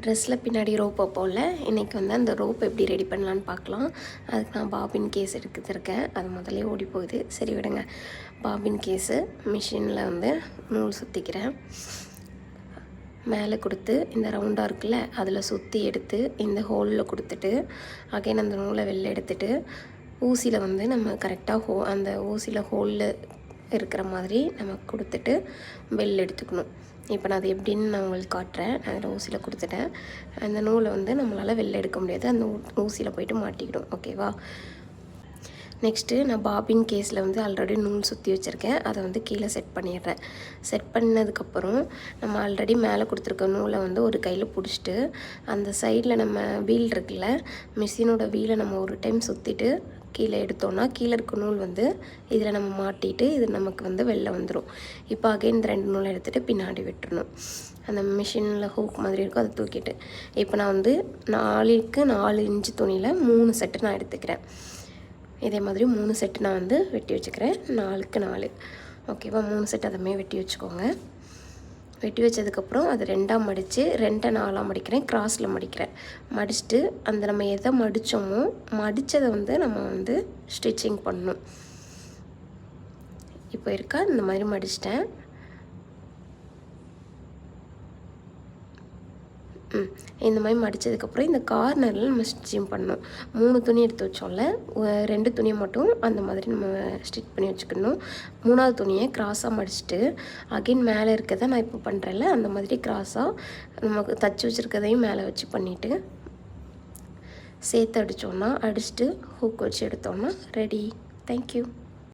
ட்ரெஸ்ஸில் பின்னாடி ரோப் வைப்போம்ல, இன்றைக்கி வந்து அந்த ரோப் எப்படி ரெடி பண்ணலான்னு பார்க்கலாம். அதுக்கு நான் பாபின் கேஸ் எடுத்துருக்கேன். அது முதல்லே ஓடி போகுது. சரி விடுங்க. பாபின் கேஸு மிஷினில் வந்து நூல் சுற்றிக்கிறேன். மேலே கொடுத்து இந்த ரவுண்டாக இருக்குல்ல, அதில் சுற்றி எடுத்து இந்த ஹோலில் கொடுத்துட்டு அகைன் அந்த நூலை வெளில எடுத்துட்டு ஊசியில் வந்து நம்ம கரெக்டாக அந்த ஊசியில் ஹோலில் இருக்கிற மாதிரி நம்ம கொடுத்துட்டு வெளில எடுத்துக்கணும். இப்போ நான் அது எப்படின்னு நான் உங்களுக்கு காட்டுறேன். அதில் ஊசியில் கொடுத்துட்டேன். அந்த நூலை வந்து நம்மளால் வெளில எடுக்க முடியாது. அந்த ஊசியில் போய்ட்டு மாட்டிக்கிடும். ஓகேவா? நெக்ஸ்ட்டு நான் பாபின் கேஸில் வந்து ஆல்ரெடி நூல் சுற்றி வச்சுருக்கேன். அதை வந்து கீழே செட் பண்ணிடுறேன். செட் பண்ணதுக்கப்புறம் நம்ம ஆல்ரெடி மேலே கொடுத்துருக்க நூலை வந்து ஒரு கையில் பிடிச்சிட்டு அந்த சைடில் நம்ம வீல் இருக்குல்ல, மிஷினோட வீலை நம்ம ஒரு டைம் சுற்றிட்டு கீழே எடுத்தோன்னா கீழே இருக்க நூல் வந்து இதில் நம்ம மாட்டிட்டு இது நமக்கு வந்து வெளில வந்துடும். இப்போ அகைன் இந்த 2 நூலை எடுத்துகிட்டு பின்னாடி விட்டுறணும். அந்த மிஷினில் ஹூக் மாதிரி இருக்கும், அதை தூக்கிட்டு இப்போ நான் வந்து 4க்கு 4 இன்ச்சு துணியில் 3 செட்டு நான் எடுத்துக்கிறேன். இதே மாதிரி 3 செட்டு நான் வந்து வெட்டி வச்சுக்கிறேன். 4க்கு 4 ஓகேவா? 3 செட் அதமே வெட்டி வச்சுக்கோங்க. வெட்டி வச்சதுக்கப்புறம் அதை 2ஆக மடித்து 2 4ஆக மடிக்கிறேன். கிராஸில் மடிக்கிறேன். மடிச்சுட்டு அந்த நம்ம எதை மடித்தோமோ மடித்ததை வந்து நம்ம வந்து ஸ்டிச்சிங் பண்ணணும். இப்போ இருக்கா இந்த மாதிரி மடிச்சிட்டேன். இந்த மாதிரி மடித்ததுக்கப்புறம் இந்த கார்னரில் நம்ம ஸ்டிச்சிங் பண்ணணும். 3 துணி எடுத்து வச்சோம்ல, 2 துணியை மட்டும் அந்த மாதிரி நம்ம ஸ்டிச் பண்ணி வச்சுக்கணும். 3ஆவது துணியை கிராஸாக மடிச்சுட்டு அகைன் மேலே இருக்கிறத நான் இப்போ பண்ணுறேன்ல, அந்த மாதிரி கிராஸாக நமக்கு தச்சு வச்சுருக்கதையும் மேலே வச்சு பண்ணிவிட்டு சேர்த்து அடித்தோன்னா அடிச்சுட்டு ஹூக் வச்சு எடுத்தோன்னா ரெடி. தேங்க்யூ.